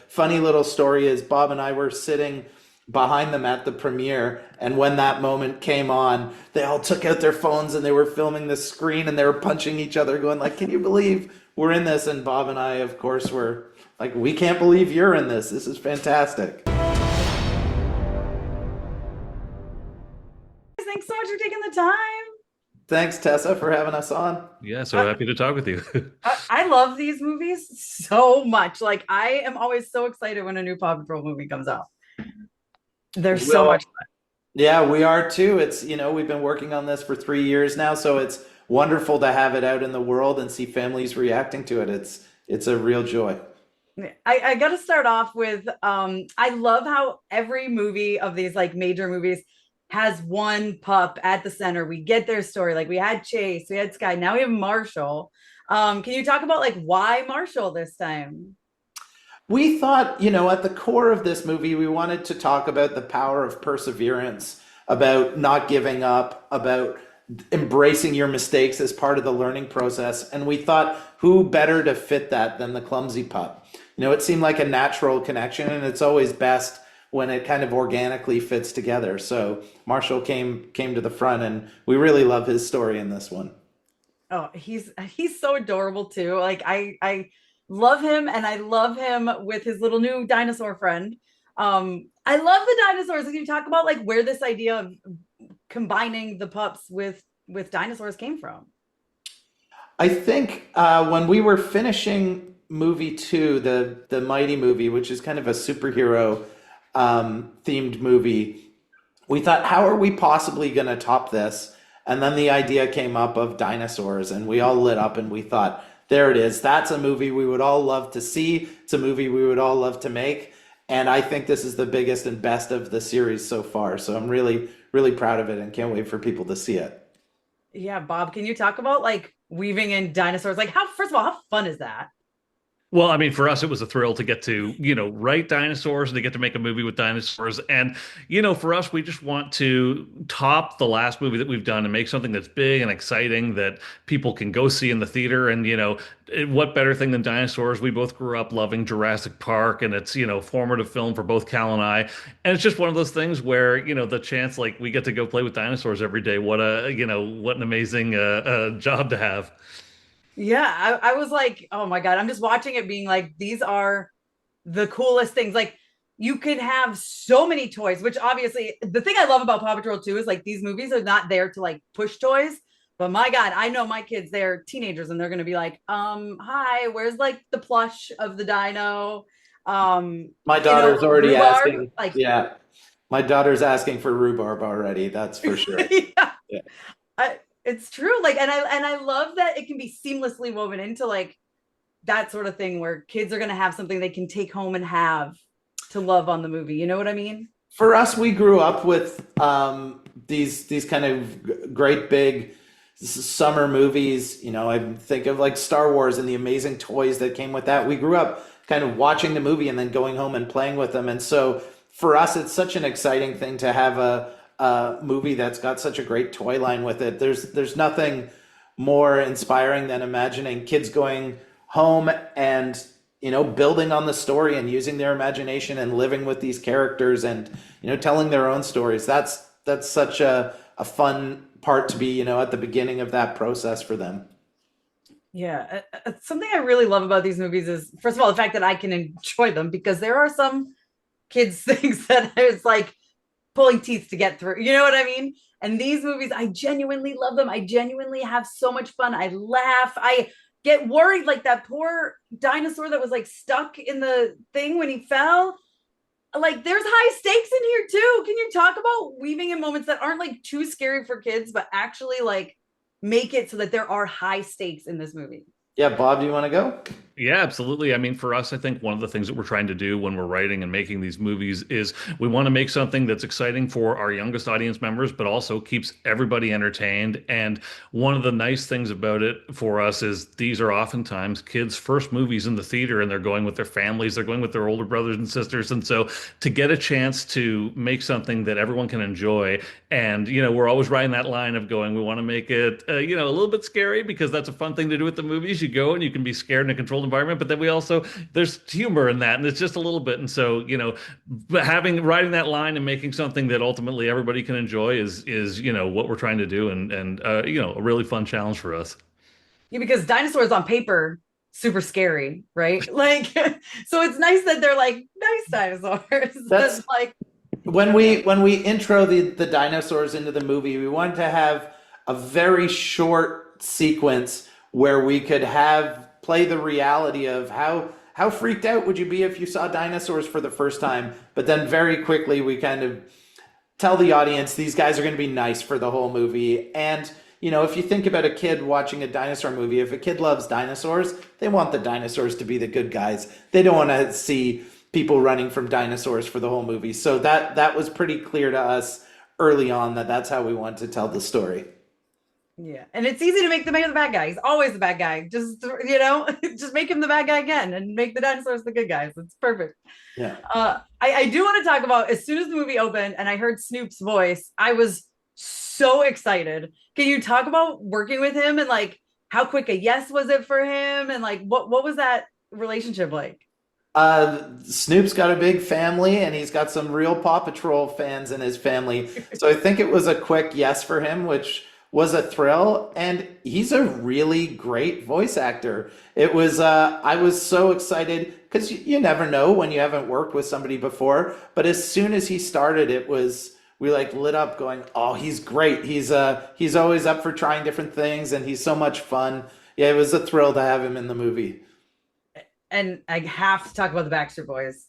Funny little story is Bob and I were sitting behind them at the premiere, and when that moment came on, they all took out their phones and they were filming the screen and they were punching each other, going like, "Can you believe we're in this?" And Bob and I, of course, were like, "We can't believe you're in this. This is fantastic." Thanks so much for taking the time. Thanks, Tessa, for having us on. Yeah, so I, happy to talk with you. I love these movies so much. Like I am always so excited when a new Paw Patrol movie comes out. There's so Well, much yeah, we are too. We've been working on this for 3 years now, so it's wonderful to have it out in the world and see families reacting to it. It's a real joy. fun. I got to start off with I love how every movie of these like major movies has one pup at the center. We get their story. Like we had Chase, we had Sky, now we have Marshall. Can you talk about like why Marshall this time? We thought, at the core of this movie, we wanted to talk about the power of perseverance, about not giving up, about embracing your mistakes as part of the learning process. And we thought, who better to fit that than the clumsy pup? It seemed like a natural connection, and it's always best when it kind of organically fits together. So Marshall came to the front, and we really love his story in this one. Oh, he's so adorable too. Like I love him, and I love him with his little new dinosaur friend. I love the dinosaurs. Can you talk about like where this idea of combining the pups with dinosaurs came from? I think when we were finishing movie two, the Mighty movie, which is kind of a superhero themed movie, we thought, how are we possibly going to top this? And then the idea came up of dinosaurs, and we all lit up and we thought, there it is. That's a movie we would all love to see. It's a movie we would all love to make. And I think this is the biggest and best of the series so far. So I'm really, really proud of it and can't wait for people to see it. Yeah, Bob, can you talk about like weaving in dinosaurs? Like how first of all, how fun is that? Well, I mean, for us, it was a thrill to get to, write dinosaurs and to get to make a movie with dinosaurs. And, for us, we just want to top the last movie that we've done and make something that's big and exciting that people can go see in the theater. And, what better thing than dinosaurs? We both grew up loving Jurassic Park, and it's, formative film for both Cal and I. And it's just one of those things where, the chance, like, we get to go play with dinosaurs every day. What an amazing job to have. Yeah, I was like, oh my God, I'm just watching it being like, these are the coolest things. Like, you can have so many toys, which obviously the thing I love about Paw Patrol 2 is like these movies are not there to like push toys. But my God, I know my kids, they're teenagers and they're gonna be like, hi, where's like the plush of the dino? My daughter's already Rhubarb. asking. Like, Yeah, my daughter's asking for rhubarb already. That's for sure. yeah, Yeah. it's true. Like, and I love that it can be seamlessly woven into like that sort of thing where kids are gonna have something they can take home and have to love on the movie. You know what I mean? For us, we grew up with these kind of great big summer movies. I think of like Star Wars and the amazing toys that came with that. We grew up kind of watching the movie and then going home and playing with them. And so for us, it's such an exciting thing to have a movie that's got such a great toy line with it. There's nothing more inspiring than imagining kids going home and building on the story and using their imagination and living with these characters and telling their own stories. That's such a fun part to be at the beginning of that process for them. Yeah. Something I really love about these movies is, first of all, the fact that I can enjoy them because there are some kids things that is like pulling teeth to get through. You know what I mean? And these movies, I genuinely love them. I genuinely have so much fun. I laugh. I get worried like that poor dinosaur that was like stuck in the thing when he fell. Like there's high stakes in here too. Can you talk about weaving in moments that aren't like too scary for kids, but actually like make it so that there are high stakes in this movie? Yeah, Bob, do you want to go? Yeah, absolutely. I mean, for us, I think one of the things that we're trying to do when we're writing and making these movies is we want to make something that's exciting for our youngest audience members, but also keeps everybody entertained. And one of the nice things about it for us is these are oftentimes kids' first movies in the theater, and they're going with their families, they're going with their older brothers and sisters. And so to get a chance to make something that everyone can enjoy, and, we're always riding that line of going, we want to make it, a little bit scary because that's a fun thing to do with the movies. you go and you can be scared in a controlled environment, but then we also there's humor in that, and it's just a little bit. And so, but riding that line and making something that ultimately everybody can enjoy is what we're trying to do, and a really fun challenge for us. Yeah, because dinosaurs on paper, super scary, right? Like, so it's nice that they're like nice dinosaurs. That's like when we intro the dinosaurs into the movie, we wanted to have a very short sequence where we could have play the reality of how freaked out would you be if you saw dinosaurs for the first time, but then very quickly we kind of tell the audience these guys are going to be nice for the whole movie. And if you think about a kid watching a dinosaur movie, if a kid loves dinosaurs, they want the dinosaurs to be the good guys. They don't want to see people running from dinosaurs for the whole movie. So that was pretty clear to us early on that that's how we wanted to tell the story. yeah, and it's easy to make the man the bad guy. He's always the bad guy. Just just make him the bad guy again, and make the dinosaurs the good guys. It's perfect. Yeah. I do want to talk about, as soon as the movie opened and I heard Snoop's voice, I was so excited. Can you talk about working with him, and like how quick a yes was it for him, and like what was that relationship like? Snoop's got a big family, and he's got some real Paw Patrol fans in his family. So I think it was a quick yes for him, which was a thrill. And he's a really great voice actor. I was so excited because you never know when you haven't worked with somebody before. But as soon as he started, we like lit up going, oh, he's great. He's always up for trying different things, and he's so much fun. Yeah, it was a thrill to have him in the movie. And I have to talk about the Backstreet Boys.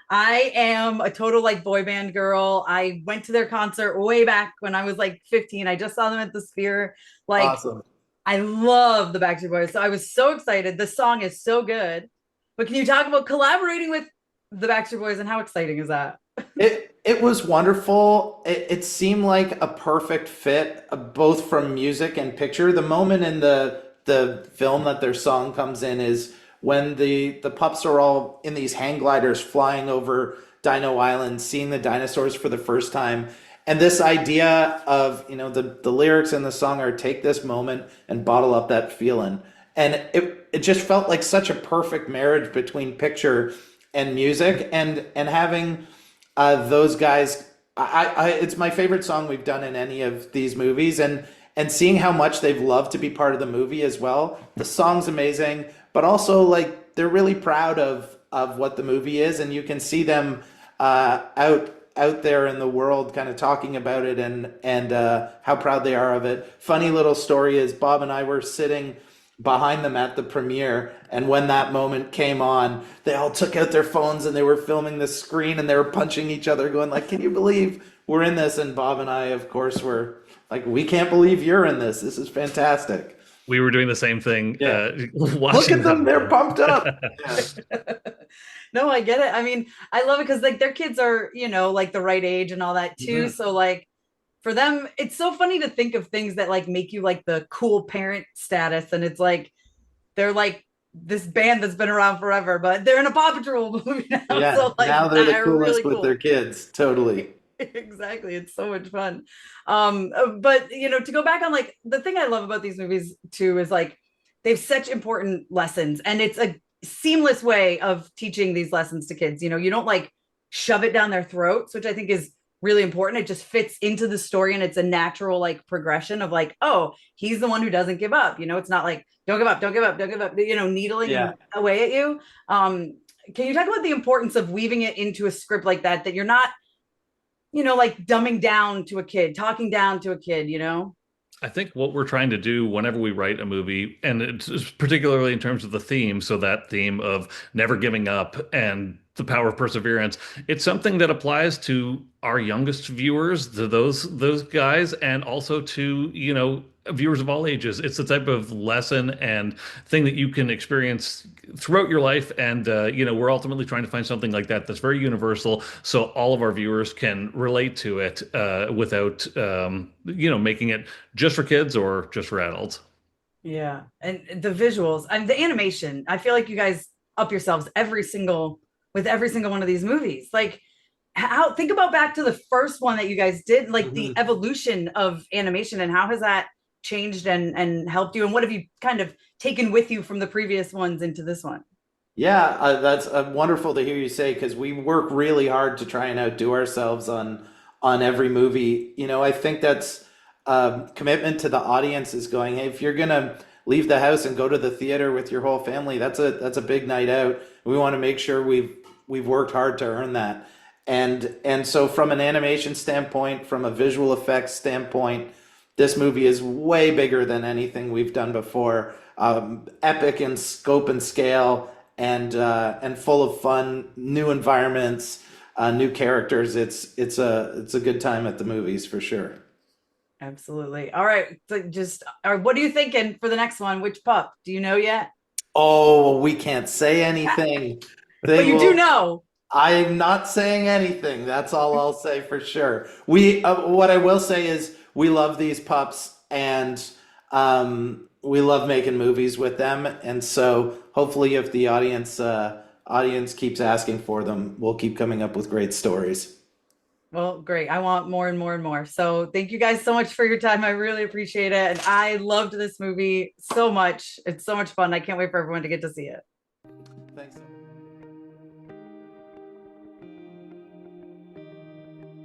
I am a total like boy band girl. I went to their concert way back when I was like 15. I just saw them at the Sphere. Like, Awesome. I love the Backstreet Boys. So I was so excited. The song is so good. But can you talk about collaborating with the Backstreet Boys, and how exciting is that? It was wonderful. It seemed like a perfect fit, both from music and picture. The moment in the film that their song comes in is when the pups are all in these hang gliders flying over Dino Island, seeing the dinosaurs for the first time. And this idea of, the lyrics in the song are take this moment and bottle up that feeling. And it just felt like such a perfect marriage between picture and music, and having those guys. It's my favorite song we've done in any of these movies, and seeing how much they've loved to be part of the movie as well. The song's amazing, but also like they're really proud of what the movie is, and you can see them out there in the world kind of talking about it, and how proud they are of it. Funny little story is Bob and I were sitting behind them at the premiere, and when that moment came on, they all took out their phones and they were filming the screen, and they were punching each other going like, can you believe we're in this? And Bob and I, of course, were like, we can't believe you're in this. This is fantastic. We were doing the same thing. Yeah. Look Watching at them. They're pumped up. Yeah. No, I get it. I mean, I love it because like their kids are, like the right age and all that too. Mhm. So like for them, it's so funny to think of things that like make you like the cool parent status. And it's like, they're like this band that's been around forever, but they're in a Paw Patrol movie now. Yeah, So like now they're the coolest really with cool. their kids. Totally. Exactly. It's so much fun. But to go back on like the thing I love about these movies too is like they have such important lessons, and it's a seamless way of teaching these lessons to kids. You don't like shove it down their throats, which I think is really important. It just fits into the story, and it's a natural like progression of like, oh, he's the one who doesn't give up. It's not like don't give up, don't give up, don't give up, needling Yeah. away at you. Can you talk about the importance of weaving it into a script like that you're not like dumbing down to a kid, talking down to a kid, I think what we're trying to do whenever we write a movie, and it's particularly in terms of the theme, so that theme of never giving up and the power of perseverance, it's something that applies to our youngest viewers, to those guys, and also to, viewers of all ages. It's the type of lesson and thing that you can experience throughout your life. And, we're ultimately trying to find something like that that's very universal, so all of our viewers can relate to it without, making it just for kids or just for adults. Yeah. And the visuals and the animation, I feel like you guys up yourselves with every single one of these movies. Like, think about back to the first one that you guys did, like the evolution of animation, and how has that changed and helped you, and what have you kind of taken with you from the previous ones into this one. Yeah, that's wonderful to hear you say because we work really hard to try and outdo ourselves on every movie. You know, I think that's commitment to the audience is going, hey, if you're gonna leave the house and go to the theater with your whole family, that's a big night out. We want to make sure we've worked hard to earn that. And so from an animation standpoint, from a visual effects standpoint, this movie is way bigger than anything we've done before. Epic in scope and scale, and full of fun, new environments, new characters. It's a good time at the movies for sure. Absolutely. All right. So all right, what are you thinking for the next one? Which pup? Do you know yet? Oh, we can't say anything. But They you do will. know. I'm not saying anything. That's all I'll say for sure. What I will say is we love these pups, and we love making movies with them. And so hopefully, if the audience keeps asking for them, we'll keep coming up with great stories. Well, great. I want more and more and more. So thank you guys so much for your time. I really appreciate it. And I loved this movie so much. It's so much fun. I can't wait for everyone to get to see it.